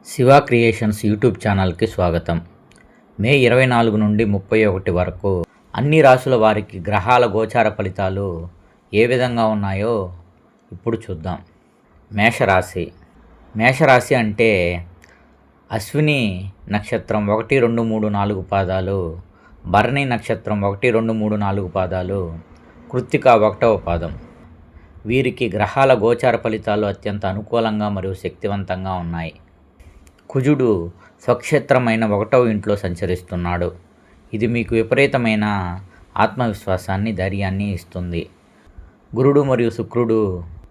Shiva creations YouTube ఛానల్కి స్వాగతం. మే 24 నుండి 31 వరకు అన్ని రాసుల వారికి గ్రహాల గోచార ఫలితాలు ఏ విధంగా ఉన్నాయో ఇప్పుడు చూద్దాం. మేషరాశి. మేషరాశి అంటే అశ్విని నక్షత్రం 1, 2, 3, 4 పాదాలు, భరణి నక్షత్రం 1, 2, 3, 4 పాదాలు, కృత్తిక 1వ పాదం. వీరికి గ్రహాల గోచార ఫలితాలు అత్యంత అనుకూలంగా మరియు శక్తివంతంగా ఉన్నాయి. కుజుడు స్వక్షేత్రమైన 1వ ఇంట్లో సంచరిస్తున్నాడు. ఇది మీకు విపరీతమైన ఆత్మవిశ్వాసాన్ని, ధైర్యాన్ని ఇస్తుంది. గురుడు మరియు శుక్రుడు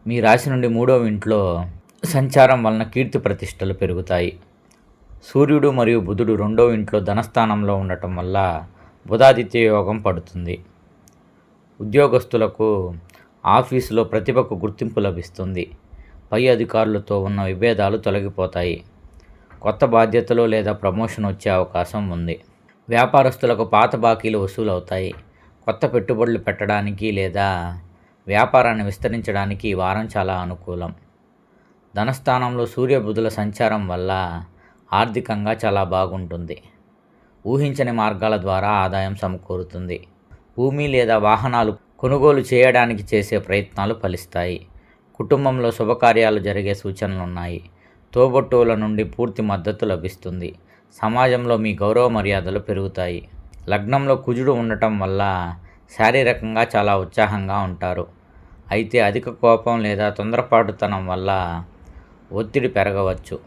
మీ రాశి నుండి 3వ ఇంట్లో సంచారం వలన కీర్తి ప్రతిష్టలు పెరుగుతాయి. సూర్యుడు మరియు బుధుడు 2వ ఇంట్లో ధనస్థానంలో ఉండటం వల్ల బుధాదిత్య యోగం పడుతుంది. ఉద్యోగస్తులకు ఆఫీసులో ప్రతిభకు గుర్తింపు లభిస్తుంది. పై అధికారులతో ఉన్న విభేదాలు తొలగిపోతాయి. కొత్త బాధ్యతలు లేదా ప్రమోషన్ వచ్చే అవకాశం ఉంది. వ్యాపారస్తులకు పాత బాకీలు వసూలవుతాయి. కొత్త పెట్టుబడులు పెట్టడానికి లేదా వ్యాపారాన్ని విస్తరించడానికి ఈ వారం చాలా అనుకూలం. ధనస్థానంలో సూర్య బుధుల సంచారం వల్ల ఆర్థికంగా చాలా బాగుంటుంది. ఊహించని మార్గాల ద్వారా ఆదాయం సమకూరుతుంది. భూమి లేదా వాహనాలు కొనుగోలు చేయడానికి చేసే ప్రయత్నాలు ఫలిస్తాయి. కుటుంబంలో శుభకార్యాలు జరిగే సూచనలున్నాయి. తోబుట్టువుల నుండి పూర్తి మద్దతు లభిస్తుంది. సమాజంలో మీ గౌరవ మర్యాదలు పెరుగుతాయి. లగ్నంలో కుజుడు ఉండటం వల్ల శారీరకంగా చాలా ఉత్సాహంగా ఉంటారు. అయితే అధిక కోపం లేదా తొందరపాటుతనం వల్ల ఒత్తిడి పెరగవచ్చు.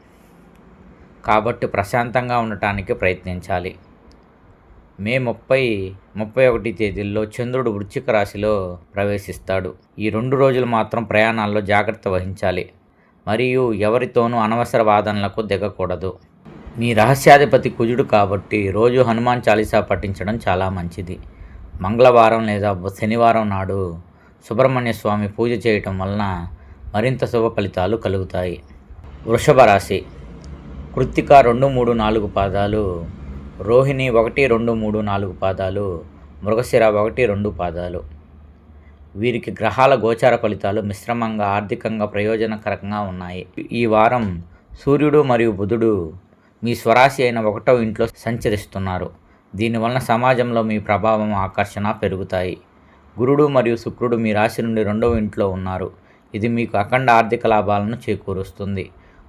కాబట్టి ప్రశాంతంగా ఉండటానికి ప్రయత్నించాలి. మే 30, 31 తేదీల్లో చంద్రుడు వృశ్చిక రాశిలో ప్రవేశిస్తాడు. ఈ 2 రోజులు మాత్రం ప్రయాణాల్లో జాగ్రత్త వహించాలి మరియు ఎవరితోనూ అనవసర వాదనలకు దిగకూడదు. మీ రహస్యాధిపతి కుజుడు కాబట్టి రోజు హనుమాన్ చాలీసా పఠించడం చాలా మంచిది. మంగళవారం లేదా శనివారం నాడు సుబ్రహ్మణ్య స్వామి పూజ చేయటం వలన మరింత శుభ ఫలితాలు కలుగుతాయి. వృషభ రాశి. కృత్తిక 2, 3, 4 పాదాలు, రోహిణి 1, 2, 3, 4 పాదాలు, మృగశిర 1, 2 పాదాలు. వీరికి గ్రహాల గోచార ఫలితాలు మిశ్రమంగా, ఆర్థికంగా ప్రయోజనకరంగా ఉన్నాయి. ఈ వారం సూర్యుడు మరియు బుధుడు మీ స్వరాశి అయిన 1వ ఇంట్లో సంచరిస్తున్నారు. దీనివలన సమాజంలో మీ ప్రభావం, ఆకర్షణ పెరుగుతాయి. గురుడు మరియు శుక్రుడు మీ రాశి నుండి 2వ ఇంట్లో ఉన్నారు. ఇది మీకు అఖండ ఆర్థిక లాభాలను చేకూరుస్తుంది.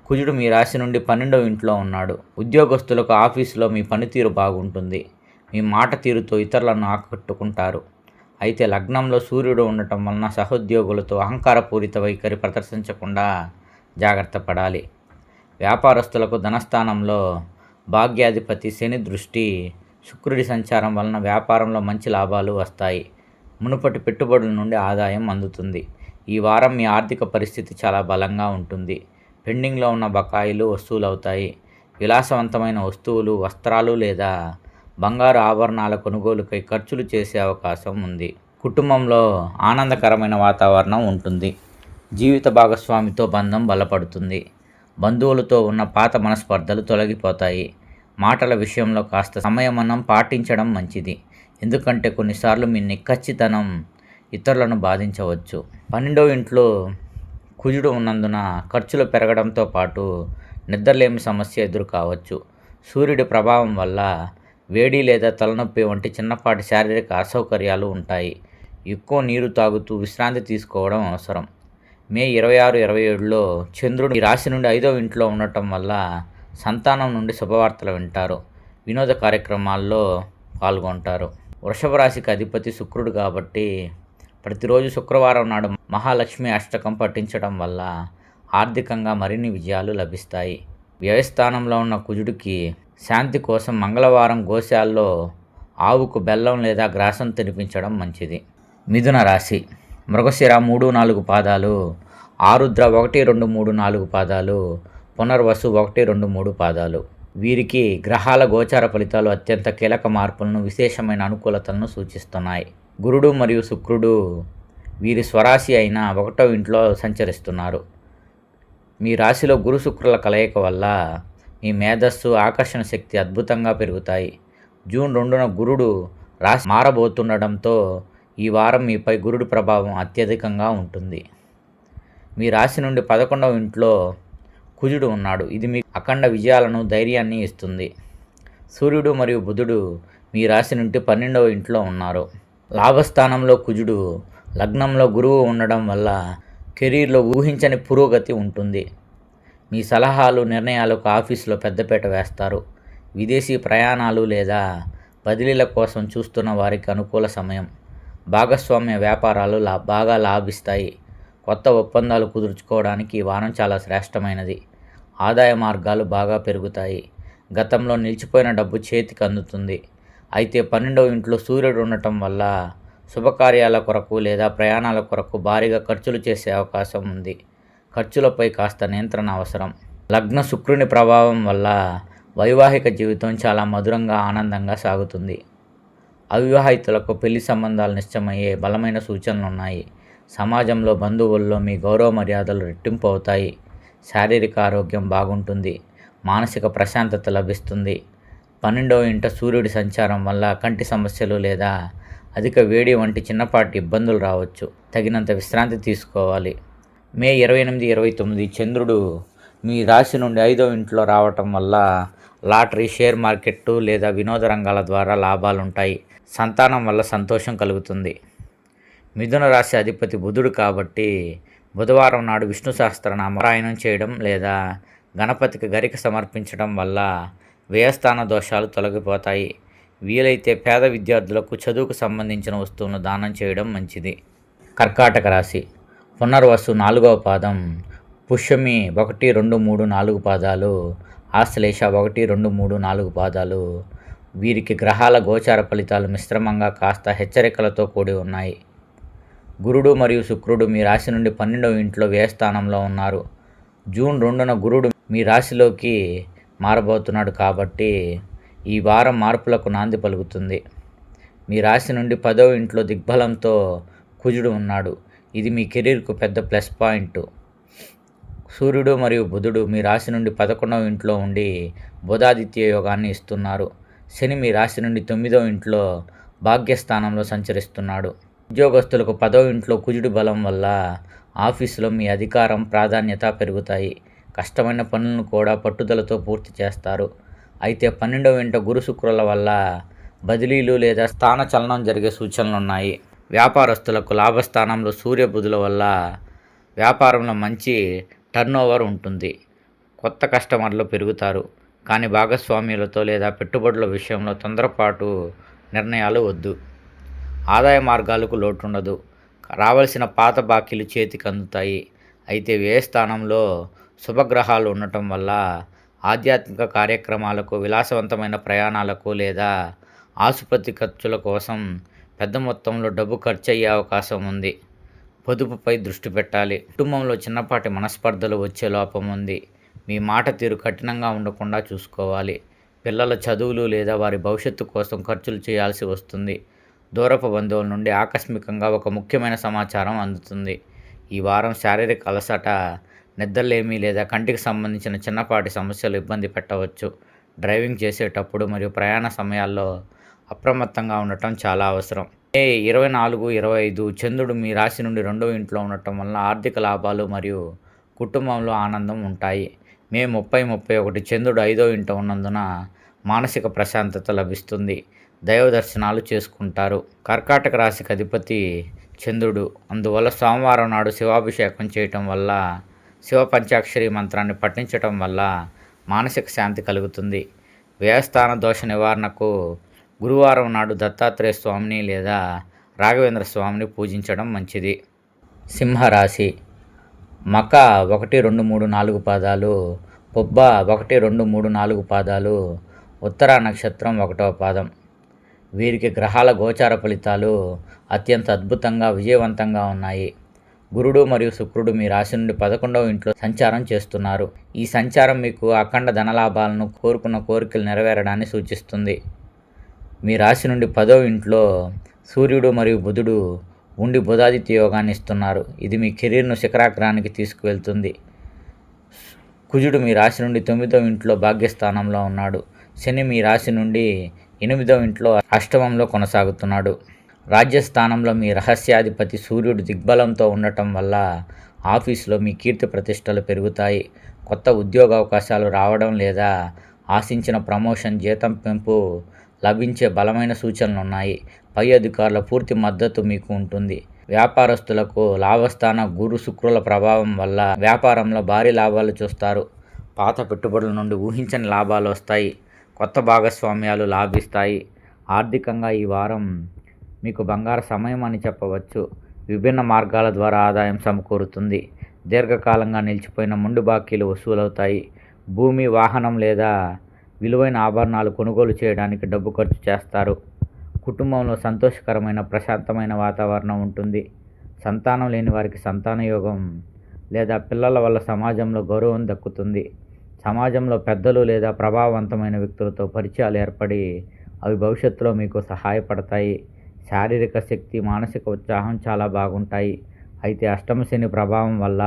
కుజుడు మీ రాశి నుండి 12వ ఇంట్లో ఉన్నాడు. ఉద్యోగస్తులకు ఆఫీసులో మీ పనితీరు బాగుంటుంది. మీ మాట తీరుతో ఇతరులను ఆకట్టుకుంటారు. అయితే లగ్నంలో సూర్యుడు ఉండటం వలన సహోద్యోగులతో అహంకారపూరిత వైఖరి ప్రదర్శించకుండా జాగ్రత్త పడాలి. వ్యాపారస్తులకు ధనస్థానంలో భాగ్యాధిపతి శని దృష్టి, శుక్రుడి సంచారం వలన వ్యాపారంలో మంచి లాభాలు వస్తాయి. మునుపటి పెట్టుబడుల నుండి ఆదాయం అందుతుంది. ఈ వారం మీ ఆర్థిక పరిస్థితి చాలా బలంగా ఉంటుంది. పెండింగ్లో ఉన్న బకాయిలు వసూలవుతాయి. విలాసవంతమైన వస్తువులు, వస్త్రాలు లేదా బంగారు ఆభరణాల కొనుగోలుకై ఖర్చులు చేసే అవకాశం ఉంది. కుటుంబంలో ఆనందకరమైన వాతావరణం ఉంటుంది. జీవిత భాగస్వామితో బంధం బలపడుతుంది. బంధువులతో ఉన్న పాత మనస్పర్ధలు తొలగిపోతాయి. మాటల విషయంలో కాస్త సంయమనం పాటించడం మంచిది. ఎందుకంటే కొన్నిసార్లు మీ నిక్కచ్చితనం ఇతరులను బాధించవచ్చు. 12వ ఇంట్లో కుజుడు ఉన్నందున ఖర్చులు పెరగడంతో పాటు నిద్రలేమి సమస్య ఎదురు కావచ్చు. సూర్యుడి ప్రభావం వల్ల వేడి లేదా తలనొప్పి వంటి చిన్నపాటి శారీరక అసౌకర్యాలు ఉంటాయి. ఎక్కువ నీరు తాగుతూ విశ్రాంతి తీసుకోవడం అవసరం. మే 26, 27లో చంద్రుడు ఈ రాశి నుండి 5వ ఇంట్లో ఉండటం వల్ల సంతానం నుండి శుభవార్తలు వింటారు. వినోద కార్యక్రమాల్లో పాల్గొంటారు. వృషభ రాశికి అధిపతి శుక్రుడు కాబట్టి ప్రతిరోజు శుక్రవారం నాడు మహాలక్ష్మి అష్టకం పఠించడం వల్ల ఆర్థికంగా మరిన్ని విజయాలు లభిస్తాయి. వ్యయస్థానంలో ఉన్న కుజుడికి శాంతి కోసం మంగళవారం గోశాలలో ఆవుకు బెల్లం లేదా గ్రాసం తినిపించడం మంచిది. మిథున రాశి. మృగశిర 3, 4 పాదాలు, ఆరుద్ర 1, 2, 3, 4 పాదాలు, పునర్వసు 1, 2, 3 పాదాలు. వీరికి గ్రహాల గోచార ఫలితాలు అత్యంత కీలక మార్పులను, విశేషమైన అనుకూలతలను సూచిస్తున్నాయి. గురుడు మరియు శుక్రుడు వీరి స్వరాశి అయిన 1వ ఇంట్లో సంచరిస్తున్నారు. మీ రాశిలో గురు శుక్రుల కలయిక వల్ల మీ మేధస్సు, ఆకర్షణ శక్తి అద్భుతంగా పెరుగుతాయి. జూన్ 2న గురుడు రాశి మారబోతుండడంతో ఈ వారం మీపై గురుడి ప్రభావం అత్యధికంగా ఉంటుంది. మీ రాశి నుండి 11వ ఇంట్లో కుజుడు ఉన్నాడు. ఇది మీకు అఖండ విజయాలను, ధైర్యాన్ని ఇస్తుంది. సూర్యుడు మరియు బుధుడు మీ రాశి నుండి 12వ ఇంట్లో ఉన్నారు. లాభస్థానంలో కుజుడు, లగ్నంలో గురువు ఉండడం వల్ల కెరీర్లో ఊహించని పురోగతి ఉంటుంది. మీ సలహాలు, నిర్ణయాలకు ఆఫీసులో పెద్దపీట వేస్తారు. విదేశీ ప్రయాణాలు లేదా బదిలీల కోసం చూస్తున్న వారికి అనుకూల సమయం. భాగస్వామ్య వ్యాపారాలు బాగా లాభిస్తాయి. కొత్త ఒప్పందాలు కుదుర్చుకోవడానికి ఈ వారం చాలా శ్రేష్టమైనది. ఆదాయ మార్గాలు బాగా పెరుగుతాయి. గతంలో నిలిచిపోయిన డబ్బు చేతికి అందుతుంది. అయితే 12వ ఇంట్లో సూర్యుడు ఉండటం వల్ల శుభకార్యాల కొరకు లేదా ప్రయాణాల కొరకు భారీగా ఖర్చులు చేసే అవకాశం ఉంది. ఖర్చులపై కాస్త నియంత్రణ అవసరం. లగ్న శుక్రుని ప్రభావం వల్ల వైవాహిక జీవితం చాలా మధురంగా, ఆనందంగా సాగుతుంది. అవివాహితులకు పెళ్లి సంబంధాలు నిశ్చయమయ్యే బలమైన సూచనలు ఉన్నాయి. సమాజంలో, బంధువుల్లో మీ గౌరవ మర్యాదలు రెట్టింపు అవుతాయి. శారీరక ఆరోగ్యం బాగుంటుంది. మానసిక ప్రశాంతత లభిస్తుంది. 12వ ఇంట సూర్యుడి సంచారం వల్ల కంటి సమస్యలు లేదా అధిక వేడి వంటి చిన్నపాటి ఇబ్బందులు రావచ్చు. తగినంత విశ్రాంతి తీసుకోవాలి. మే 28, 29 చంద్రుడు మీ రాశి నుండి 5వ ఇంట్లో రావటం వల్ల లాటరీ, షేర్ మార్కెట్టు లేదా వినోద రంగాల ద్వారా లాభాలుంటాయి. సంతానం వల్ల సంతోషం కలుగుతుంది. మిథున రాశి అధిపతి బుధుడు కాబట్టి బుధవారం నాడు విష్ణు సహస్రనామ పారాయణం చేయడం లేదా గణపతికి గరిక సమర్పించడం వల్ల వ్యయస్థాన దోషాలు తొలగిపోతాయి. వీలైతే పేద విద్యార్థులకు చదువుకు సంబంధించిన వస్తువులను దానం చేయడం మంచిది. కర్కాటక రాశి. పునర్వసు 4వ పాదం, పుష్యమి 1, 2, 3, 4 పాదాలు, ఆశ్లేష 1, 2, 3, 4 పాదాలు. వీరికి గ్రహాల గోచార ఫలితాలు మిశ్రమంగా కాస్త హెచ్చరికలతో కూడి ఉన్నాయి. గురుడు మరియు శుక్రుడు మీ రాశి నుండి 12వ ఇంట్లో వ్యయస్థానంలో ఉన్నారు. జూన్ 2న గురుడు మీ రాశిలోకి మారబోతున్నాడు కాబట్టి ఈ వారం మార్పులకు నాంది పలుకుతుంది. మీ రాశి నుండి 10వ ఇంట్లో దిగ్బలంతో కుజుడు ఉన్నాడు. ఇది మీ కెరీర్కు పెద్ద ప్లస్ పాయింట్. సూర్యుడు మరియు బుధుడు మీ రాశి నుండి 11వ ఇంట్లో ఉండి బుధాదిత్య యోగాన్ని ఇస్తున్నారు. శని మీ రాశి నుండి 9వ ఇంట్లో భాగ్యస్థానంలో సంచరిస్తున్నాడు. ఉద్యోగస్తులకు 10వ ఇంట్లో కుజుడి బలం వల్ల ఆఫీసులో మీ అధికారం, ప్రాధాన్యత పెరుగుతాయి. కష్టమైన పనులను కూడా పట్టుదలతో పూర్తి చేస్తారు. అయితే 12వ ఇంట గురు శుక్రుల వల్ల బదిలీలు లేదా స్థాన చలనం జరిగే సూచనలున్నాయి. వ్యాపారస్తులకు లాభస్థానంలో సూర్య బుధుల వల్ల వ్యాపారంలో మంచి టర్నోవర్ ఉంటుంది. కొత్త కస్టమర్లు పెరుగుతారు. కానీ భాగస్వామ్యులతో లేదా పెట్టుబడుల విషయంలో తొందరపాటు నిర్ణయాలు వద్దు. ఆదాయ మార్గాలకు లోటుండదు. రావాల్సిన పాత బాకీలు చేతికి అందుతాయి. అయితే వ్యయస్థానంలో శుభగ్రహాలు ఉండటం వల్ల ఆధ్యాత్మిక కార్యక్రమాలకు, విలాసవంతమైన ప్రయాణాలకు లేదా ఆసుపత్రి ఖర్చుల కోసం పెద్ద మొత్తంలో డబ్బు ఖర్చు అయ్యే అవకాశం ఉంది. పొదుపుపై దృష్టి పెట్టాలి. కుటుంబంలో చిన్నపాటి మనస్పర్ధలు వచ్చే లోపం ఉంది. మీ మాట తీరు కఠినంగా ఉండకుండా చూసుకోవాలి. పిల్లల చదువులు లేదా వారి భవిష్యత్తు కోసం ఖర్చులు చేయాల్సి వస్తుంది. దూరపు బంధువుల నుండి ఆకస్మికంగా ఒక ముఖ్యమైన సమాచారం అందుతుంది. ఈ వారం శారీరక అలసట, నిద్రలేమి లేదా కంటికి సంబంధించిన చిన్నపాటి సమస్యలు ఇబ్బంది పెట్టవచ్చు. డ్రైవింగ్ చేసేటప్పుడు మరియు ప్రయాణ సమయాల్లో అప్రమత్తంగా ఉండటం చాలా అవసరం. మే 24, 25 చంద్రుడు మీ రాశి నుండి 2వ ఇంట్లో ఉండటం వలన ఆర్థిక లాభాలు మరియు కుటుంబంలో ఆనందం ఉంటాయి. మే 30, 31 చంద్రుడు 5వ ఇంట ఉన్నందున మానసిక ప్రశాంతత లభిస్తుంది. దైవ దర్శనాలు చేసుకుంటారు. కర్కాటక రాశికి అధిపతి చంద్రుడు. అందువల్ల సోమవారం నాడు శివాభిషేకం చేయటం వల్ల, శివ పంచాక్షరి మంత్రాన్ని పఠించటం వల్ల మానసిక శాంతి కలుగుతుంది. వ్యయస్థాన దోష నివారణకు గురువారం నాడు దత్తాత్రేయ స్వామిని లేదా రాఘవేంద్ర స్వామిని పూజించడం మంచిది. సింహరాశి. మక 1, 2, 3, 4 పాదాలు, పొబ్బ 1, 2, 3, 4 పాదాలు, ఉత్తర నక్షత్రం 1వ పాదం. వీరికి గ్రహాల గోచార ఫలితాలు అత్యంత అద్భుతంగా, విజయవంతంగా ఉన్నాయి. గురుడు మరియు శుక్రుడు మీ రాశి నుండి 11వ ఇంట్లో సంచారం చేస్తున్నారు. ఈ సంచారం మీకు అఖండ ధనలాభాలను, కోరుకున్న కోరికలు నెరవేరడాన్ని సూచిస్తుంది. మీ రాశి నుండి 10వ ఇంట్లో సూర్యుడు మరియు బుధుడు ఉండి బుధాదిత్య యోగాన్ని ఇస్తున్నారు. ఇది మీ కెరీర్ను శిఖరాగ్రానికి తీసుకువెళ్తుంది. కుజుడు మీ రాశి నుండి 9వ ఇంట్లో భాగ్యస్థానంలో ఉన్నాడు. శని మీ రాశి నుండి 8వ ఇంట్లో అష్టమంలో కొనసాగుతున్నాడు. రాజ్యస్థానంలో మీ రహస్యాధిపతి సూర్యుడు దిగ్బలంతో ఉండటం వల్ల ఆఫీసులో మీ కీర్తి ప్రతిష్టలు పెరుగుతాయి. కొత్త ఉద్యోగ అవకాశాలు రావడం లేదా ఆశించిన ప్రమోషన్, జీతం పెంపు లభించే బలమైన సూచనలు ఉన్నాయి. పై అధికారుల పూర్తి మద్దతు మీకు ఉంటుంది. వ్యాపారస్తులకు లాభస్థాన గురు శుక్రుల ప్రభావం వల్ల వ్యాపారంలో భారీ లాభాలు చూస్తారు. పాత పెట్టుబడుల నుండి ఊహించని లాభాలు వస్తాయి. కొత్త భాగస్వామ్యాలు లాభిస్తాయి. ఆర్థికంగా ఈ వారం మీకు బంగారు సమయం అని చెప్పవచ్చు. విభిన్న మార్గాల ద్వారా ఆదాయం సమకూరుతుంది. దీర్ఘకాలంగా నిలిచిపోయిన మొండి బాకీలు వసూలవుతాయి. భూమి, వాహనం లేదా విలువైన ఆభరణాలు కొనుగోలు చేయడానికి డబ్బు ఖర్చు చేస్తారు. కుటుంబంలో సంతోషకరమైన ప్రశాంతమైన వాతావరణం ఉంటుంది. సంతానం లేని వారికి సంతాన యోగం లేదా పిల్లల వల్ల సమాజంలో గౌరవం దక్కుతుంది. సమాజంలో పెద్దలు లేదా ప్రభావవంతమైన వ్యక్తులతో పరిచయాలు ఏర్పడి అవి భవిష్యత్తులో మీకు సహాయపడతాయి. శారీరక శక్తి, మానసిక ఉత్సాహం చాలా బాగుంటాయి. అయితే అష్టమ శని ప్రభావం వల్ల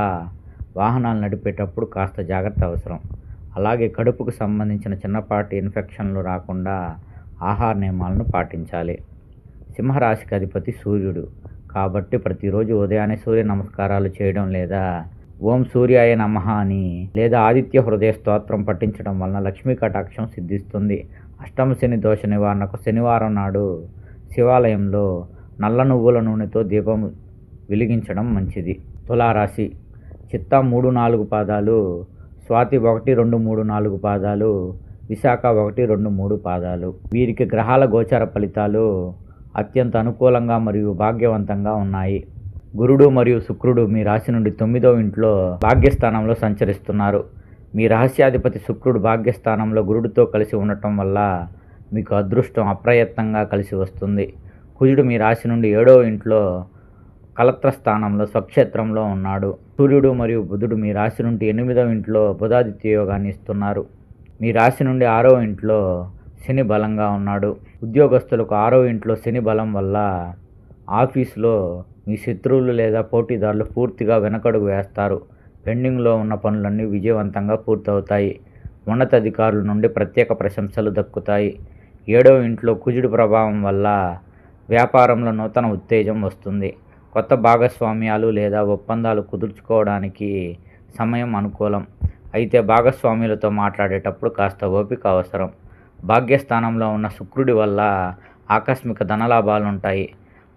వాహనాలు నడిపేటప్పుడు కాస్త జాగ్రత్త అవసరం. అలాగే కడుపుకు సంబంధించిన చిన్నపాటి ఇన్ఫెక్షన్లు రాకుండా ఆహార నియమాలను పాటించాలి. సింహరాశికి అధిపతి సూర్యుడు కాబట్టి ప్రతిరోజు ఉదయాన్నే సూర్య నమస్కారాలు చేయడం లేదా ఓం సూర్యాయ నమః అని లేదా ఆదిత్య హృదయ స్తోత్రం పఠించడం వలన లక్ష్మీ కటాక్షం సిద్ధిస్తుంది. అష్టమ శని దోష నివారణకు శనివారం నాడు శివాలయంలో నల్ల నువ్వుల నూనెతో దీపం వెలిగించడం మంచిది. తులారాశి చిత్తా 3-4 పాదాలు, స్వాతి 1-2-3-4 పాదాలు, విశాఖ 1-2-3 పాదాలు. వీరికి గ్రహాల గోచార ఫలితాలు అత్యంత అనుకూలంగా మరియు భాగ్యవంతంగా ఉన్నాయి. గురుడు మరియు శుక్రుడు మీ రాశి నుండి 9వ ఇంట్లో భాగ్యస్థానంలో సంచరిస్తున్నారు. మీ రహస్యాధిపతి శుక్రుడు భాగ్యస్థానంలో గురుడితో కలిసి ఉండటం వల్ల మీకు అదృష్టం అప్రయత్నంగా కలిసి వస్తుంది. కుజుడు మీ రాశి నుండి 7వ ఇంట్లో కలత్ర స్థానంలో స్వక్షేత్రంలో ఉన్నాడు. సూర్యుడు మరియు బుధుడు మీ రాశి నుండి 8వ ఇంట్లో బుధాదిత్య యోగాన్ని ఇస్తున్నారు. మీ రాశి నుండి 6వ ఇంట్లో శని బలంగా ఉన్నాడు. ఉద్యోగస్తులకు 6వ ఇంట్లో శని బలం వల్ల ఆఫీసులో మీ శత్రువులు లేదా పోటీదారులు పూర్తిగా వెనకడుగు వేస్తారు. పెండింగ్లో ఉన్న పనులన్నీ విజయవంతంగా పూర్తవుతాయి. ఉన్నతాధికారుల నుండి ప్రత్యేక ప్రశంసలు దక్కుతాయి. 7వ ఇంట్లో కుజుడు ప్రభావం వల్ల వ్యాపారంలో నూతన ఉత్తేజం వస్తుంది. కొత్త భాగస్వామ్యాలు లేదా ఒప్పందాలు కుదుర్చుకోవడానికి సమయం అనుకూలం. అయితే భాగస్వామ్యులతో మాట్లాడేటప్పుడు కాస్త ఓపిక అవసరం. భాగ్యస్థానంలో ఉన్న శుక్రుడి వల్ల ఆకస్మిక ధనలాభాలు ఉంటాయి.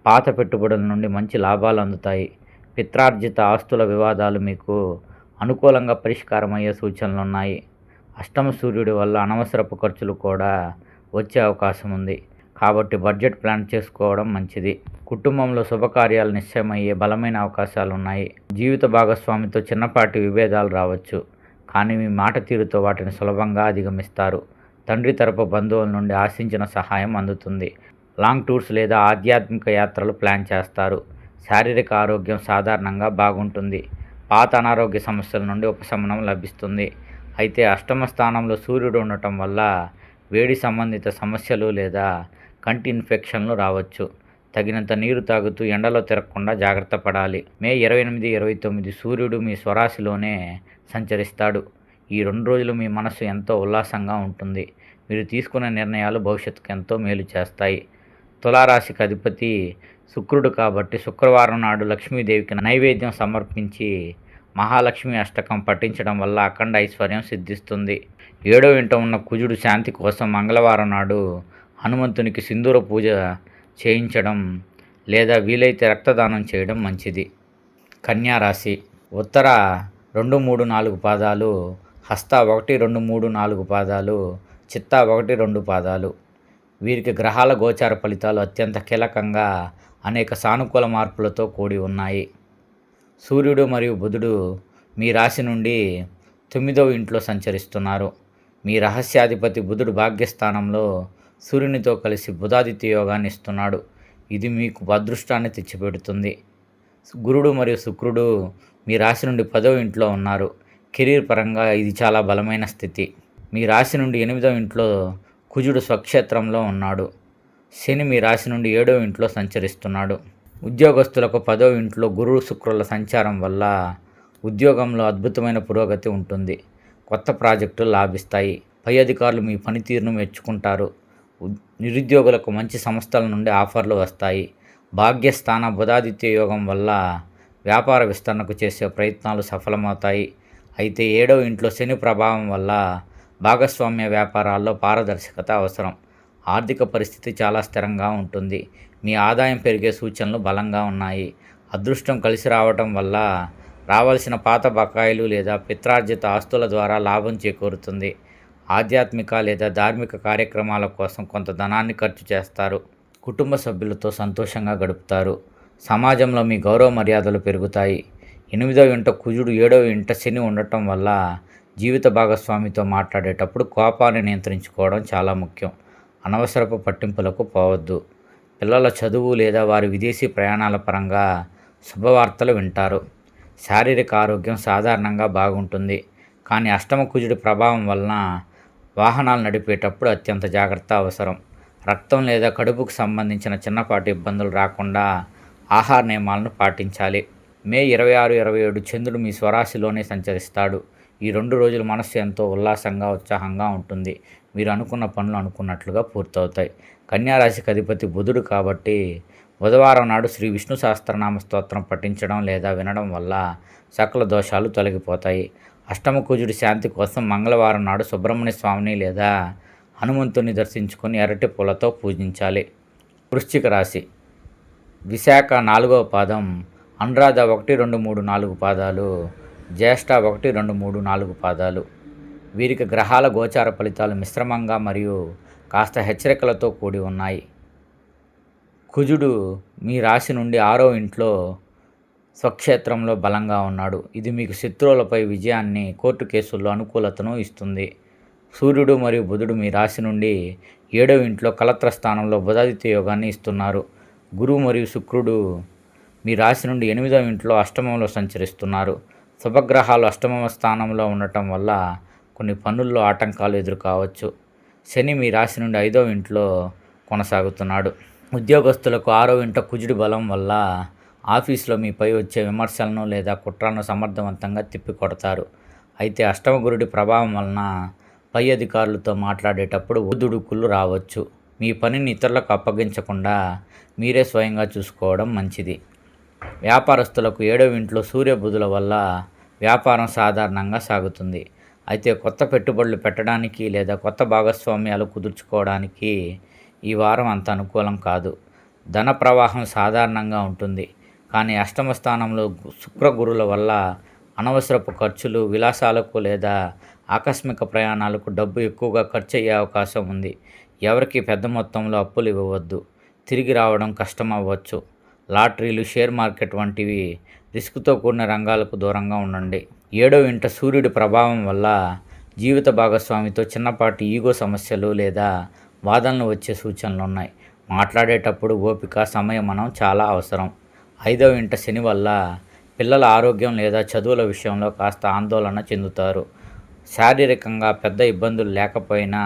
పాత పెట్టుబడుల నుండి మంచి లాభాలు అందుతాయి. పిత్రార్జిత ఆస్తుల వివాదాలు మీకు అనుకూలంగా పరిష్కారమయ్యే సూచనలున్నాయి. అష్టమ సూర్యుడి వల్ల అనవసరపు ఖర్చులు కూడా వచ్చే అవకాశం ఉంది. కాబట్టి బడ్జెట్ ప్లాన్ చేసుకోవడం మంచిది. కుటుంబంలో శుభకార్యాలు నిశ్చయమయ్యే బలమైన అవకాశాలు ఉన్నాయి. జీవిత భాగస్వామితో చిన్నపాటి విభేదాలు రావచ్చు, కానీ మీ మాట తీరుతో వాటిని సులభంగా అధిగమిస్తారు. తండ్రి తరపు బంధువుల నుండి ఆశించిన సహాయం అందుతుంది. లాంగ్ టూర్స్ లేదా ఆధ్యాత్మిక యాత్రలు ప్లాన్ చేస్తారు. శారీరక ఆరోగ్యం సాధారణంగా బాగుంటుంది. పాత అనారోగ్య సమస్యల నుండి ఉపశమనం లభిస్తుంది. అయితే అష్టమ స్థానంలో సూర్యుడు ఉండటం వల్ల వేడి సంబంధిత సమస్యలు లేదా కంటి ఇన్ఫెక్షన్లు రావచ్చు. తగినంత నీరు తాగుతూ ఎండలో తిరగకుండా జాగ్రత్త పడాలి. మే 28, 29 సూర్యుడు మీ స్వరాశిలోనే సంచరిస్తాడు. ఈ 2 రోజులు మీ మనసు ఎంతో ఉల్లాసంగా ఉంటుంది. మీరు తీసుకునే నిర్ణయాలు భవిష్యత్తుకు ఎంతో మేలు చేస్తాయి. తులారాశికి అధిపతి శుక్రుడు కాబట్టి శుక్రవారం నాడు లక్ష్మీదేవికి నైవేద్యం సమర్పించి మహాలక్ష్మి అష్టకం పఠించడం వల్ల అఖండ ఐశ్వర్యం సిద్ధిస్తుంది. 7వ ఇంట ఉన్న కుజుడు శాంతి కోసం మంగళవారం నాడు హనుమంతునికి సింధూర పూజ చేయించడం లేదా వీలైతే రక్తదానం చేయడం మంచిది. కన్యా రాశి ఉత్తర 2-3-4 పాదాలు, హస్త 1-2-3-4 పాదాలు, చిత్తా 1-2 పాదాలు. వీరికి గ్రహాల గోచార ఫలితాలు అత్యంత కీలకంగా అనేక సానుకూల మార్పులతో కూడి ఉన్నాయి. సూర్యుడు మరియు బుధుడు మీ రాశి నుండి 9వ ఇంట్లో సంచరిస్తున్నారు. మీ రహస్యాధిపతి బుధుడు భాగ్యస్థానంలో సూర్యునితో కలిసి బుధాదిత్య యోగాన్ని ఇస్తున్నాడు. ఇది మీకు అదృష్టాన్ని తెచ్చిపెడుతుంది. గురుడు మరియు శుక్రుడు మీ రాశి నుండి 10వ ఇంట్లో ఉన్నారు. కెరీర్ పరంగా ఇది చాలా బలమైన స్థితి. మీ రాశి నుండి 8వ ఇంట్లో కుజుడు స్వక్షేత్రంలో ఉన్నాడు. శని మీ రాశి నుండి 7వ ఇంట్లో సంచరిస్తున్నాడు. ఉద్యోగస్తులకు 10వ ఇంట్లో గురు శుక్రుల సంచారం వల్ల ఉద్యోగంలో అద్భుతమైన పురోగతి ఉంటుంది. కొత్త ప్రాజెక్టులు లాభిస్తాయి. పై అధికారులు మీ పనితీరును మెచ్చుకుంటారు. నిరుద్యోగులకు మంచి సంస్థల నుండి ఆఫర్లు వస్తాయి. భాగ్యస్థాన బుధాదిత్య యోగం వల్ల వ్యాపార విస్తరణకు చేసే ప్రయత్నాలు సఫలమవుతాయి. అయితే 7వ ఇంట్లో శని ప్రభావం వల్ల భాగస్వామ్య వ్యాపారాల్లో పారదర్శకత అవసరం. ఆర్థిక పరిస్థితి చాలా స్థిరంగా ఉంటుంది. మీ ఆదాయం పెరిగే సూచనలు బలంగా ఉన్నాయి. అదృష్టం కలిసి రావటం వల్ల రావాల్సిన పాత బకాయిలు లేదా పిత్రార్జిత ఆస్తుల ద్వారా లాభం చేకూరుతుంది. ఆధ్యాత్మిక లేదా ధార్మిక కార్యక్రమాల కోసం కొంత ధనాన్ని ఖర్చు చేస్తారు. కుటుంబ సభ్యులతో సంతోషంగా గడుపుతారు. సమాజంలో మీ గౌరవ మర్యాదలు పెరుగుతాయి. 8వ ఇంట కుజుడు 7వ ఇంట శని ఉండటం వల్ల జీవిత భాగస్వామితో మాట్లాడేటప్పుడు కోపాన్ని నియంత్రించుకోవడం చాలా ముఖ్యం. అనవసరపు పట్టింపులకు పోవద్దు. పిల్లల చదువు లేదా వారి విదేశీ ప్రయాణాల పరంగా శుభవార్తలు వింటారు. శారీరక ఆరోగ్యం సాధారణంగా బాగుంటుంది. కానీ అష్టమ కుజుడి ప్రభావం వలన వాహనాలు నడిపేటప్పుడు అత్యంత జాగ్రత్త అవసరం. రక్తం లేదా కడుపుకు సంబంధించిన చిన్నపాటి ఇబ్బందులు రాకుండా ఆహార నియమాలను పాటించాలి. మే 26, 27 చంద్రుడు మీ స్వరాశిలోనే సంచరిస్తాడు. ఈ 2 రోజులు మనస్సు ఎంతో ఉల్లాసంగా ఉత్సాహంగా ఉంటుంది. మీరు అనుకున్న పనులు అనుకున్నట్లుగా పూర్తవుతాయి. కన్యారాశికి అధిపతి బుధుడు కాబట్టి బుధవారం నాడు శ్రీ విష్ణు సహస్రనామ స్తోత్రం పఠించడం లేదా వినడం వల్ల సకల దోషాలు తొలగిపోతాయి. అష్టమ కుజుడి శాంతి కోసం మంగళవారం నాడు సుబ్రహ్మణ్య స్వామిని లేదా హనుమంతుని దర్శించుకొని అరటి పూలతో పూజించాలి. వృశ్చిక రాశి. విశాఖ 4వ పాదం, అనురాధ 1, 2, 3, 4 పాదాలు, జ్యేష్ఠ 1, 2, 3, 4 పాదాలు. వీరికి గ్రహాల గోచార ఫలితాలు మిశ్రమంగా మరియు కాస్త హెచ్చరికలతో కూడి ఉన్నాయి. కుజుడు మీ రాశి నుండి 6వ ఇంట్లో స్వక్షేత్రంలో బలంగా ఉన్నాడు. ఇది మీకు శత్రువులపై విజయాన్ని, కోర్టు కేసుల్లో అనుకూలతను ఇస్తుంది. సూర్యుడు మరియు బుధుడు మీ రాశి నుండి 7వ ఇంట్లో కలత్ర స్థానంలో బుధాదిత్య యోగాన్ని ఇస్తున్నారు. గురువు మరియు శుక్రుడు మీ రాశి నుండి 8వ ఇంట్లో అష్టమంలో సంచరిస్తున్నారు. శుభగ్రహాలు అష్టమ స్థానంలో ఉండటం వల్ల కొన్ని పనుల్లో ఆటంకాలు ఎదురుకావచ్చు. శని మీ రాశి నుండి 5వ ఇంట్లో కొనసాగుతున్నాడు. ఉద్యోగస్తులకు 6వ ఇంట కుజుడి బలం వల్ల ఆఫీసులో మీపై వచ్చే విమర్శలను లేదా కుట్రలను సమర్థవంతంగా తిప్పికొడతారు. అయితే అష్టమ గురుడి ప్రభావం వలన పై అధికారులతో మాట్లాడేటప్పుడు ఒడిదుడుకులు రావచ్చు. మీ పనిని ఇతరులకు అప్పగించకుండా మీరే స్వయంగా చూసుకోవడం మంచిది. వ్యాపారస్తులకు 7వ ఇంట్లో సూర్య బుధుల వల్ల వ్యాపారం సాధారణంగా సాగుతుంది. అయితే కొత్త పెట్టుబడులు పెట్టడానికి లేదా కొత్త భాగస్వామ్యాలు కుదుర్చుకోవడానికి ఈ వారం అంత అనుకూలం కాదు. ధన ప్రవాహం సాధారణంగా ఉంటుంది. కానీ అష్టమ స్థానంలో శుక్ర గురుల వల్ల అనవసరపు ఖర్చులు, విలాసాలకు లేదా ఆకస్మిక ప్రయాణాలకు డబ్బు ఎక్కువగా ఖర్చు అయ్యే అవకాశం ఉంది. ఎవరికి పెద్ద మొత్తంలో అప్పులు ఇవ్వవద్దు. తిరిగి రావడం కష్టమవ్వచ్చు. లాటరీలు, షేర్ మార్కెట్ వంటివి రిస్క్తో కూడిన రంగాలకు దూరంగా ఉండండి. 7వ ఇంట సూర్యుడి ప్రభావం వల్ల జీవిత భాగస్వామితో చిన్నపాటి ఈగో సమస్యలు లేదా వాదనలు వచ్చే సూచనలు ఉన్నాయి. మాట్లాడేటప్పుడు ఓపిక, సంయమనం చాలా అవసరం. 5వ ఇంట శని వల్ల పిల్లల ఆరోగ్యం లేదా చదువుల విషయంలో కాస్త ఆందోళన చెందుతారు. శారీరకంగా పెద్ద ఇబ్బందులు లేకపోయినా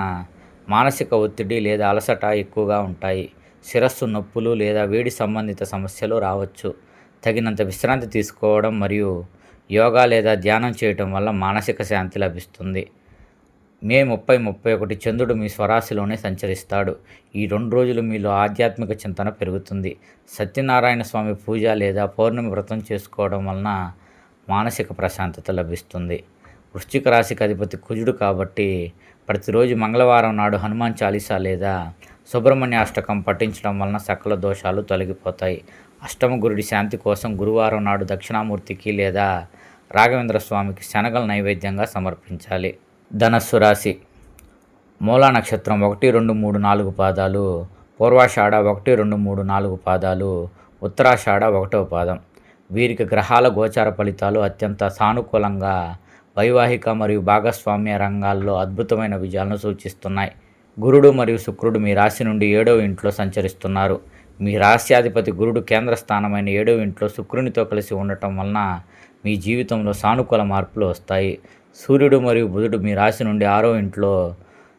మానసిక ఒత్తిడి లేదా అలసట ఎక్కువగా ఉంటాయి. శిరస్సు నొప్పులు లేదా వేడి సంబంధిత సమస్యలు రావచ్చు. తగినంత విశ్రాంతి తీసుకోవడం మరియు యోగా లేదా ధ్యానం చేయటం వల్ల మానసిక శాంతి లభిస్తుంది. మే 30, 31 చంద్రుడు మీ స్వరాశిలోనే సంచరిస్తాడు. ఈ 2 రోజులు మీలో ఆధ్యాత్మిక చింతన పెరుగుతుంది. సత్యనారాయణ స్వామి పూజ లేదా పౌర్ణమి వ్రతం చేసుకోవడం వలన మానసిక ప్రశాంతత లభిస్తుంది. వృశ్చిక రాశికి అధిపతి కుజుడు కాబట్టి ప్రతిరోజు మంగళవారం నాడు హనుమాన్ చాలీసా లేదా సుబ్రహ్మణ్య అష్టకం పఠించడం వలన సకల దోషాలు తొలగిపోతాయి. అష్టమ గురుడి శాంతి కోసం గురువారం నాడు దక్షిణామూర్తికి లేదా రాఘవేంద్ర స్వామికి శనగల నైవేద్యంగా సమర్పించాలి. ధనస్సు రాశి. మూలా నక్షత్రం 1, 2, 3, 4 పాదాలు, పూర్వాషాఢ 1, 2, 3, 4 పాదాలు, ఉత్తరాషాఢ 1వ పాదం. వీరికి గ్రహాల గోచార ఫలితాలు అత్యంత సానుకూలంగా వైవాహిక మరియు భాగస్వామ్య రంగాల్లో అద్భుతమైన విజయాలను సూచిస్తున్నాయి. గురుడు మరియు శుక్రుడు మీ రాశి నుండి 7వ ఇంట్లో సంచరిస్తున్నారు. మీ రాశ్యాధిపతి గురుడు కేంద్ర స్థానమైన 7వ ఇంట్లో శుక్రునితో కలిసి ఉండటం వలన మీ జీవితంలో సానుకూల మార్పులు వస్తాయి. సూర్యుడు మరియు బుధుడు మీ రాశి నుండి 6వ ఇంట్లో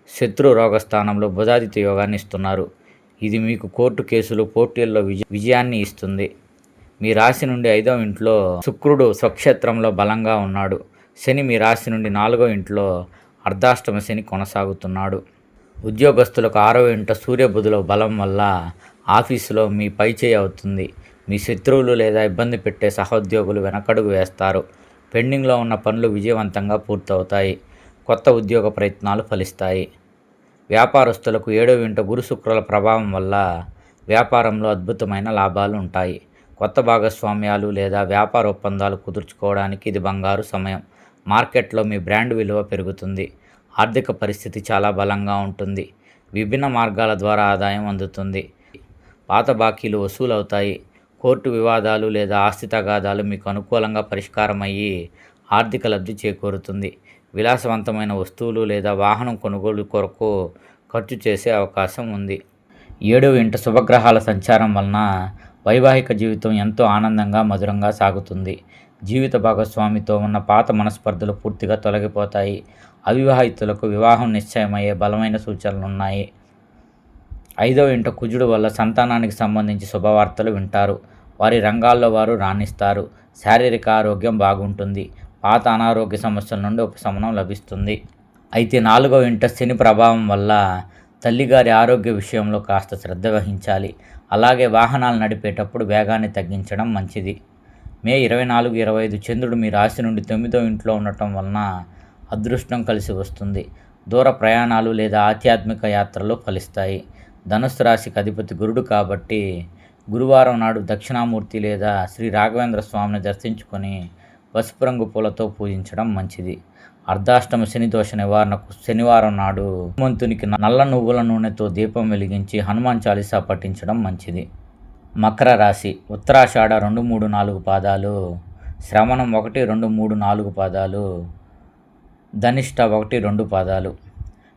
శత్రు రోగ స్థానంలో బుధాదిత్య యోగాన్ని ఇస్తున్నారు. ఇది మీకు కోర్టు కేసులు, పోటీల్లో విజయాన్ని ఇస్తుంది. మీ రాశి నుండి 5వ ఇంట్లో శుక్రుడు స్వక్షేత్రంలో బలంగా ఉన్నాడు. శని మీ రాశి నుండి 4వ ఇంట్లో అర్ధాష్టమ శని కొనసాగుతున్నాడు. ఉద్యోగస్తులకు 6వ ఇంట సూర్య బుధుల బలం వల్ల ఆఫీసులో మీ పైచేయి అవుతుంది. మీ శత్రువులు లేదా ఇబ్బంది పెట్టే సహోద్యోగులు వెనకడుగు వేస్తారు. పెండింగ్లో ఉన్న పనులు విజయవంతంగా పూర్తవుతాయి. కొత్త ఉద్యోగ ప్రయత్నాలు ఫలిస్తాయి. వ్యాపారస్తులకు 7వ ఇంట గురు శుక్రుల ప్రభావం వల్ల వ్యాపారంలో అద్భుతమైన లాభాలు ఉంటాయి. కొత్త భాగస్వామ్యాలు లేదా వ్యాపార ఒప్పందాలు కుదుర్చుకోవడానికి ఇది బంగారు సమయం. మార్కెట్లో మీ బ్రాండ్ విలువ పెరుగుతుంది. ఆర్థిక పరిస్థితి చాలా బలంగా ఉంటుంది. విభిన్న మార్గాల ద్వారా ఆదాయం అందుతుంది. పాత బాకీలు వసూలవుతాయి. కోర్టు వివాదాలు లేదా ఆస్తి తగాదాలు మీకు అనుకూలంగా పరిష్కారం అయ్యి ఆర్థిక లబ్ధి చేకూరుతుంది. విలాసవంతమైన వస్తువులు లేదా వాహనం కొనుగోలు కొరకు ఖర్చు చేసే అవకాశం ఉంది. 7వ ఇంట శుభగ్రహాల సంచారం వలన వైవాహిక జీవితం ఎంతో ఆనందంగా మధురంగా సాగుతుంది. జీవిత భాగస్వామితో ఉన్న పాత మనస్పర్ధలు పూర్తిగా తొలగిపోతాయి. అవివాహితులకు వివాహం నిశ్చయమయ్యే బలమైన సూచనలున్నాయి. 5వ ఇంట కుజుడు వల్ల సంతానానికి సంబంధించి శుభవార్తలు వింటారు. వారి రంగాల్లో వారు రాణిస్తారు. శారీరక ఆరోగ్యం బాగుంటుంది. పాత అనారోగ్య సమస్యల నుండి ఉపశమనం లభిస్తుంది. అయితే 4వ ఇంట శని ప్రభావం వల్ల తల్లిగారి ఆరోగ్య విషయంలో కాస్త శ్రద్ధ వహించాలి. అలాగే వాహనాలు నడిపేటప్పుడు వేగాన్ని తగ్గించడం మంచిది. మే 24, 25 చంద్రుడు మీ రాశి నుండి 9వ ఇంట్లో ఉండటం వలన అదృష్టం కలిసి వస్తుంది. దూర ప్రయాణాలు లేదా ఆధ్యాత్మిక యాత్రలు ఫలిస్తాయి. ధనుస్సు రాశికి అధిపతి గురుడు కాబట్టి గురువారం నాడు దక్షిణామూర్తి లేదా శ్రీ రాఘవేంద్ర స్వామిని దర్శించుకొని పసుపు రంగు పూలతో పూజించడం మంచిది. అర్ధాష్టమ శని దోష నివారణకు శనివారం నాడు హనుమంతునికి నల్ల నువ్వుల నూనెతో దీపం వెలిగించి హనుమాన్ చాలీసా పఠించడం మంచిది. మకర రాశి ఉత్తరాషాఢ 2, 3, 4 పాదాలు, శ్రవణం 1, 2, 3, 4 పాదాలు, ధనిష్ట 1, 2 పాదాలు.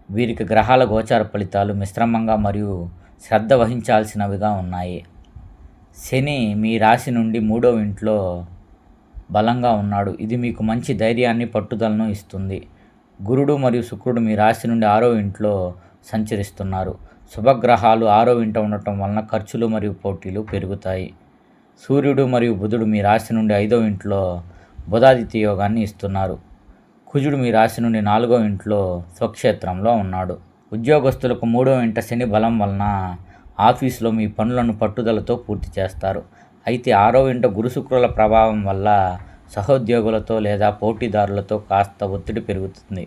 వీరికి గ్రహాల గోచార ఫలితాలు మిశ్రమంగా మరియు శ్రద్ధ వహించాల్సినవిగా ఉన్నాయి. శని మీ రాశి నుండి 3వ ఇంట్లో బలంగా ఉన్నాడు. ఇది మీకు మంచి ధైర్యాన్ని పట్టుదలను ఇస్తుంది. గురుడు మరియు శుక్రుడు మీ రాశి నుండి 6వ ఇంట్లో సంచరిస్తున్నారు. శుభగ్రహాలు 6వ ఇంట ఉండటం వలన ఖర్చులు మరియు పోటీలు పెరుగుతాయి. సూర్యుడు మరియు బుధుడు మీ రాశి నుండి 5వ ఇంట్లో బుధాదిత్య యోగాన్ని ఇస్తున్నారు. కుజుడు మీ రాశి నుండి 4వ ఇంట్లో స్వక్షేత్రంలో ఉన్నాడు. ఉద్యోగస్తులకు 3వ ఇంట శని బలం వలన ఆఫీసులో మీ పనులను పట్టుదలతో పూర్తి చేస్తారు. అయితే 6వ ఇంట గురు శుక్రుల ప్రభావం వల్ల సహోద్యోగులతో లేదా పోటీదారులతో కాస్త ఒత్తిడి పెరుగుతుంది.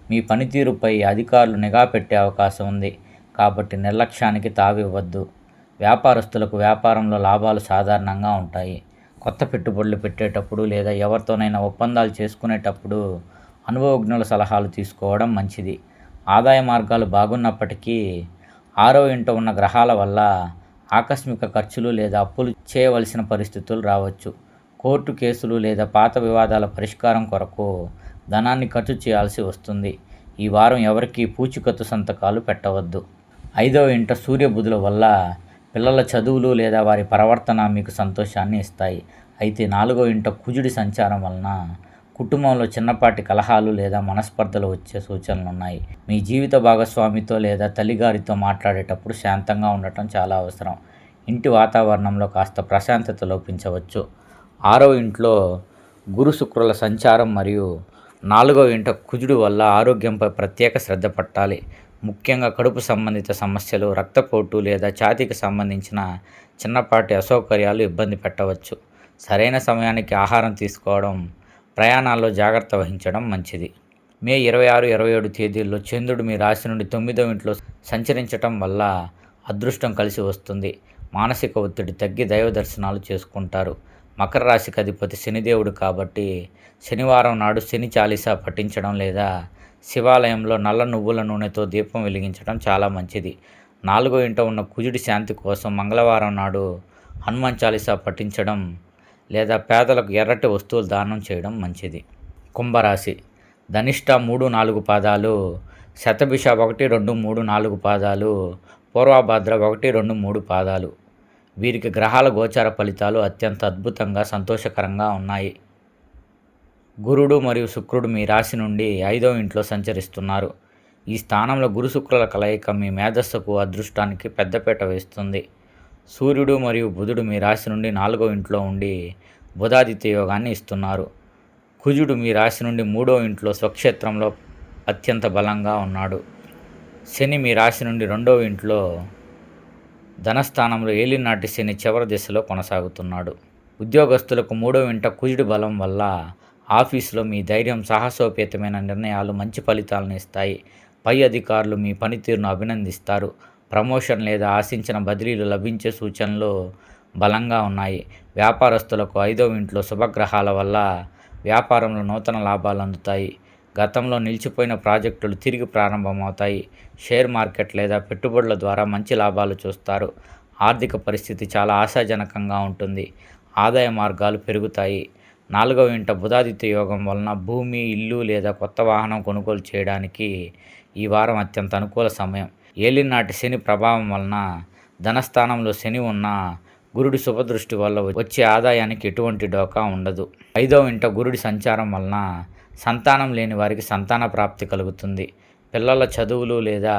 మీ పనితీరుపై అధికారులు నిఘా పెట్టే అవకాశం ఉంది కాబట్టి నిర్లక్ష్యానికి తావివ్వద్దు. వ్యాపారస్తులకు వ్యాపారంలో లాభాలు సాధారణంగా ఉంటాయి. కొత్త పెట్టుబడులు పెట్టేటప్పుడు లేదా ఎవరితోనైనా ఒప్పందాలు చేసుకునేటప్పుడు అనుభవజ్ఞుల సలహాలు తీసుకోవడం మంచిది. ఆదాయ మార్గాలు బాగున్నప్పటికీ 6వ ఇంట ఉన్న గ్రహాల వల్ల ఆకస్మిక ఖర్చులు లేదా అప్పులు చేయవలసిన పరిస్థితులు రావచ్చు. కోర్టు కేసులు లేదా పాత వివాదాల పరిష్కారం కొరకు ధనాన్ని ఖర్చు చేయాల్సి వస్తుంది. ఈ వారం ఎవరికీ పూచికత్తు సంతకాలు పెట్టవద్దు. 5వ ఇంట సూర్య బుధుల వల్ల పిల్లల చదువులు లేదా వారి ప్రవర్తన మీకు సంతోషాన్ని ఇస్తాయి. అయితే 4వ ఇంట కుజుడి సంచారం వలన కుటుంబంలో చిన్నపాటి కలహాలు లేదా మనస్పర్ధలు వచ్చే సూచనలున్నాయి. మీ జీవిత భాగస్వామితో లేదా తల్లిగారితో మాట్లాడేటప్పుడు శాంతంగా ఉండటం చాలా అవసరం. ఇంటి వాతావరణంలో కాస్త ప్రశాంతత లోపించవచ్చు. 6వ ఇంట్లో గురు శుక్రుల సంచారం మరియు 4వ ఇంట కుజుడు వల్ల ఆరోగ్యంపై ప్రత్యేక శ్రద్ధ పట్టాలి. ముఖ్యంగా కడుపు సంబంధిత సమస్యలు, రక్తపోటు లేదా ఛాతీకి సంబంధించిన చిన్నపాటి అసౌకర్యాలు ఇబ్బంది పెట్టవచ్చు. సరైన సమయానికి ఆహారం తీసుకోవడం, ప్రయాణాల్లో జాగ్రత్త వహించడం మంచిది. మే 26, 27 తేదీల్లో చంద్రుడు మీ రాశి నుండి 9వ ఇంట్లో సంచరించటం వల్ల అదృష్టం కలిసి వస్తుంది. మానసిక ఒత్తిడి తగ్గి దైవ దర్శనాలు చేసుకుంటారు. మకర రాశికి అధిపతి శనిదేవుడు కాబట్టి శనివారం నాడు శని చాలీసా పఠించడం లేదా శివాలయంలో నల్ల నువ్వుల నూనెతో దీపం వెలిగించడం చాలా మంచిది. 4వ ఇంట ఉన్న కుజుడి శాంతి కోసం మంగళవారం నాడు హనుమాన్ చాలీసా పఠించడం లేదా పేదలకు ఎర్రటి వస్తువులు దానం చేయడం మంచిది. కుంభరాశి ధనిష్ట 3, 4 పాదాలు, శతభిష 1, 2, 3, 4 పాదాలు, పూర్వభద్ర 1, 2, 3 పాదాలు. వీరికి గ్రహాల గోచార ఫలితాలు అత్యంత అద్భుతంగా సంతోషకరంగా ఉన్నాయి. గురుడు మరియు శుక్రుడు మీ రాశి నుండి 5వ ఇంట్లో సంచరిస్తున్నారు. ఈ స్థానంలో గురు శుక్రుల కలయిక మీ మేధస్సుకు అదృష్టానికి పెద్దపీట వేస్తుంది. సూర్యుడు మరియు బుధుడు మీ రాశి నుండి 4వ ఇంట్లో ఉండి బుధాదిత్య యోగాన్ని ఇస్తున్నారు. కుజుడు మీ రాశి నుండి 3వ ఇంట్లో స్వక్షేత్రంలో అత్యంత బలంగా ఉన్నాడు. శని మీ రాశి నుండి 2వ ఇంట్లో ధనస్థానంలో ఏలినాటి శని చివరి దిశలో కొనసాగుతున్నాడు. ఉద్యోగస్తులకు 3వ ఇంట కుజుడి బలం వల్ల ఆఫీసులో మీ ధైర్యం, సాహసోపేతమైన నిర్ణయాలు మంచి ఫలితాలను ఇస్తాయి. పై అధికారులు మీ పనితీరును అభినందిస్తారు. ప్రమోషన్ లేదా ఆశించిన బదిలీలు లభించే సూచనలు బలంగా ఉన్నాయి. వ్యాపారస్తులకు 5వ ఇంట్లో శుభగ్రహాల వల్ల వ్యాపారంలో నూతన లాభాలు అందుతాయి. గతంలో నిలిచిపోయిన ప్రాజెక్టులు తిరిగి ప్రారంభమవుతాయి. షేర్ మార్కెట్ లేదా పెట్టుబడుల ద్వారా మంచి లాభాలు చూస్తారు. ఆర్థిక పరిస్థితి చాలా ఆశాజనకంగా ఉంటుంది. ఆదాయ మార్గాలు పెరుగుతాయి. 4వ ఇంట బుధాదిత్య యోగం వలన భూమి, ఇల్లు లేదా కొత్త వాహనం కొనుగోలు చేయడానికి ఈ వారం అత్యంత అనుకూల సమయం. ఏలినాటి శని ప్రభావం వలన ధనస్థానంలో శని ఉన్న గురుడి శుభదృష్టి వల్ల వచ్చే ఆదాయానికి ఎటువంటి డోకా ఉండదు. 5వ ఇంట గురుడి సంచారం వలన సంతానం లేని వారికి సంతాన ప్రాప్తి కలుగుతుంది. పిల్లల చదువులు లేదా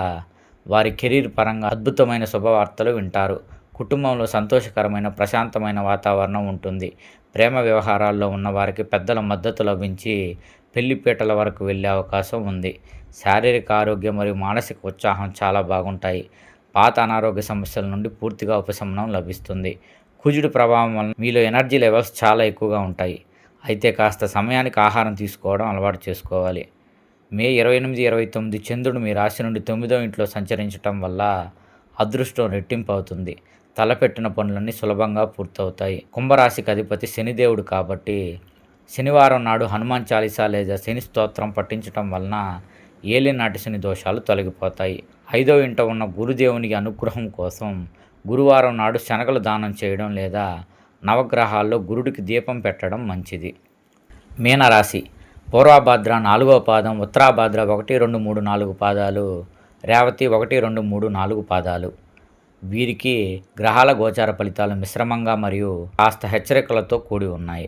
వారి కెరీర్ పరంగా అద్భుతమైన శుభవార్తలు వింటారు. కుటుంబంలో సంతోషకరమైన ప్రశాంతమైన వాతావరణం ఉంటుంది. ప్రేమ వ్యవహారాల్లో ఉన్న వారికి పెద్దల మద్దతు లభించి పెళ్లిపీటల వరకు వెళ్ళే అవకాశం ఉంది. శారీరక ఆరోగ్యం మరియు మానసిక ఉత్సాహం చాలా బాగుంటాయి. పాత అనారోగ్య సమస్యల నుండి పూర్తిగా ఉపశమనం లభిస్తుంది. కుజుడి ప్రభావం వలన మీలో ఎనర్జీ లెవెల్స్ చాలా ఎక్కువగా ఉంటాయి. అయితే కాస్త సమయానికి ఆహారం తీసుకోవడం అలవాటు చేసుకోవాలి. మే 28, 29 చంద్రుడు మీ రాశి నుండి 9వ ఇంట్లో సంచరించటం వల్ల అదృష్టం రెట్టింపు అవుతుంది. తలపెట్టిన పనులన్నీ సులభంగా పూర్తవుతాయి. కుంభరాశికి అధిపతి శనిదేవుడు కాబట్టి శనివారం నాడు హనుమాన్ చాలీసా లేదా శని స్తోత్రం పఠించటం వలన ఏలినాటి శని దోషాలు తొలగిపోతాయి. 5వ ఇంట ఉన్న గురుదేవునికి అనుగ్రహం కోసం గురువారం నాడు శనగలు దానం చేయడం లేదా నవగ్రహాల్లో గురుడికి దీపం పెట్టడం మంచిది. మీనరాశి పూర్వభాద్ర 4వ పాదం, ఉత్తరాభాద్ర 1, 2, 3, 4 పాదాలు, రేవతి 1, 2, 3, 4 పాదాలు. వీరికి గ్రహాల గోచార ఫలితాలు మిశ్రమంగా మరియు కాస్త హెచ్చరికలతో కూడి ఉన్నాయి.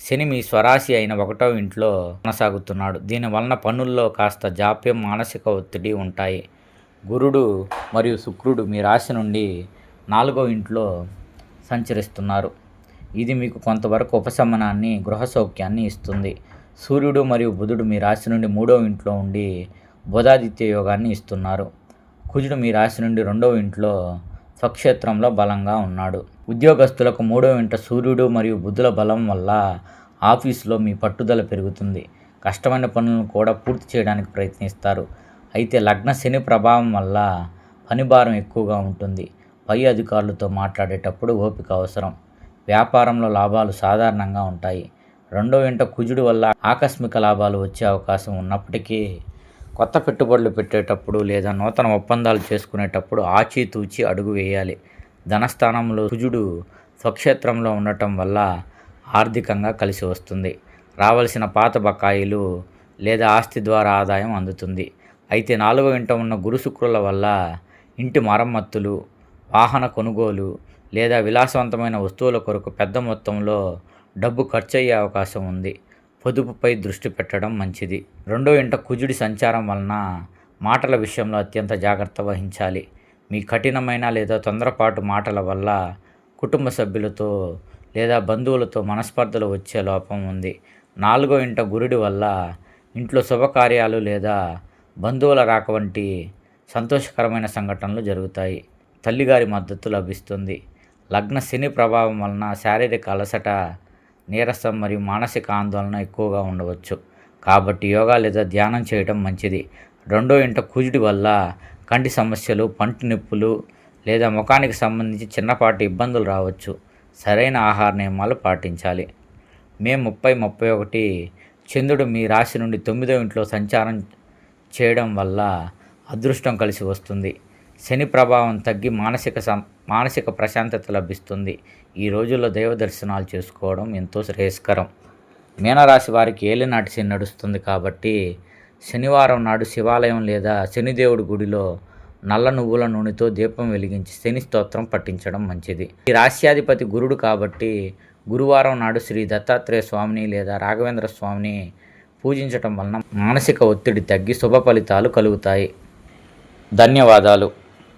శని మీ స్వరాశి అయిన 1వ ఇంట్లో కొనసాగుతున్నాడు. దీనివలన పనుల్లో కాస్త జాప్యం, మానసిక ఒత్తిడి ఉంటాయి. గురుడు మరియు శుక్రుడు మీ రాశి నుండి 4వ ఇంట్లో సంచరిస్తున్నారు. ఇది మీకు కొంతవరకు ఉపశమనాన్ని, గృహ సౌఖ్యాన్ని ఇస్తుంది. సూర్యుడు మరియు బుధుడు మీ రాశి నుండి 3వ ఇంట్లో ఉండి బుధాదిత్య యోగాన్ని ఇస్తున్నారు. కుజుడు మీ రాశి నుండి 2వ ఇంట్లో స్వక్షేత్రంలో బలంగా ఉన్నాడు. ఉద్యోగస్తులకు 3వ ఇంట సూర్యుడు మరియు బుధుల బలం వల్ల ఆఫీసులో మీ పట్టుదల పెరుగుతుంది. కష్టమైన పనులను కూడా పూర్తి చేయడానికి ప్రయత్నిస్తారు. అయితే లగ్న శని ప్రభావం వల్ల పనిభారం ఎక్కువగా ఉంటుంది. పై అధికారులతో మాట్లాడేటప్పుడు ఓపిక అవసరం. వ్యాపారంలో లాభాలు సాధారణంగా ఉంటాయి. 2వ ఇంట కుజుడు వల్ల ఆకస్మిక లాభాలు వచ్చే అవకాశం ఉన్నప్పటికీ కొత్త పెట్టుబడులు పెట్టేటప్పుడు లేదా నూతన ఒప్పందాలు చేసుకునేటప్పుడు ఆచితూచి అడుగు వేయాలి. ధనస్థానంలో కుజుడు స్వక్షేత్రంలో ఉండటం వల్ల ఆర్థికంగా కలిసి వస్తుంది. రావలసిన పాత బకాయిలు లేదా ఆస్తి ద్వారా ఆదాయం అందుతుంది. అయితే 4వ ఇంట ఉన్న గురు శుక్రుల వల్ల ఇంటి మరమ్మతులు, వాహన కొనుగోలు లేదా విలాసవంతమైన వస్తువుల కొరకు పెద్ద మొత్తంలో డబ్బు ఖర్చు అయ్యే అవకాశం ఉంది. పొదుపుపై దృష్టి పెట్టడం మంచిది. 2వ ఇంట కుజుడి సంచారం వలన మాటల విషయంలో అత్యంత జాగ్రత్త వహించాలి. మీ కఠినమైన లేదా తొందరపాటు మాటల వల్ల కుటుంబ సభ్యులతో లేదా బంధువులతో మనస్పర్ధలు వచ్చే లోపం ఉంది. 4వ ఇంట గురుడి వల్ల ఇంట్లో శుభకార్యాలు లేదా బంధువుల రాక వంటి సంతోషకరమైన సంఘటనలు జరుగుతాయి. తల్లిగారి మద్దతు లభిస్తుంది. లగ్న శని ప్రభావం వలన శారీరక అలసట, నీరసం మరియు మానసిక ఆందోళన ఎక్కువగా ఉండవచ్చు. కాబట్టి యోగా లేదా ధ్యానం చేయడం మంచిది. 2వ ఇంట కుజుడి వల్ల కంటి సమస్యలు, పంటి నొప్పులు లేదా ముఖానికి సంబంధించి చిన్నపాటి ఇబ్బందులు రావచ్చు. సరైన ఆహార నియమాలు పాటించాలి. మే 30, 31 చంద్రుడు మీ రాశి నుండి 9వ ఇంట్లో సంచారం చేయడం వల్ల అదృష్టం కలిసి వస్తుంది. శని ప్రభావం తగ్గి మానసిక ప్రశాంతత లభిస్తుంది. ఈ రోజుల్లో దైవ దర్శనాలు చేసుకోవడం ఎంతో శ్రేయస్కరం. మీనరాశి వారికి ఏలినాటి శని నడుస్తుంది కాబట్టి శనివారం నాడు శివాలయం లేదా శనిదేవుడి గుడిలో నల్ల నువ్వుల నూనెతో దీపం వెలిగించి శని స్తోత్రం పఠించడం మంచిది. ఈ రాశ్యాధిపతి గురుడు కాబట్టి గురువారం నాడు శ్రీ దత్తాత్రేయ స్వామిని లేదా రాఘవేంద్ర స్వామిని పూజించటం వలన మానసిక ఒత్తిడి తగ్గి శుభ ఫలితాలు కలుగుతాయి. ధన్యవాదాలు.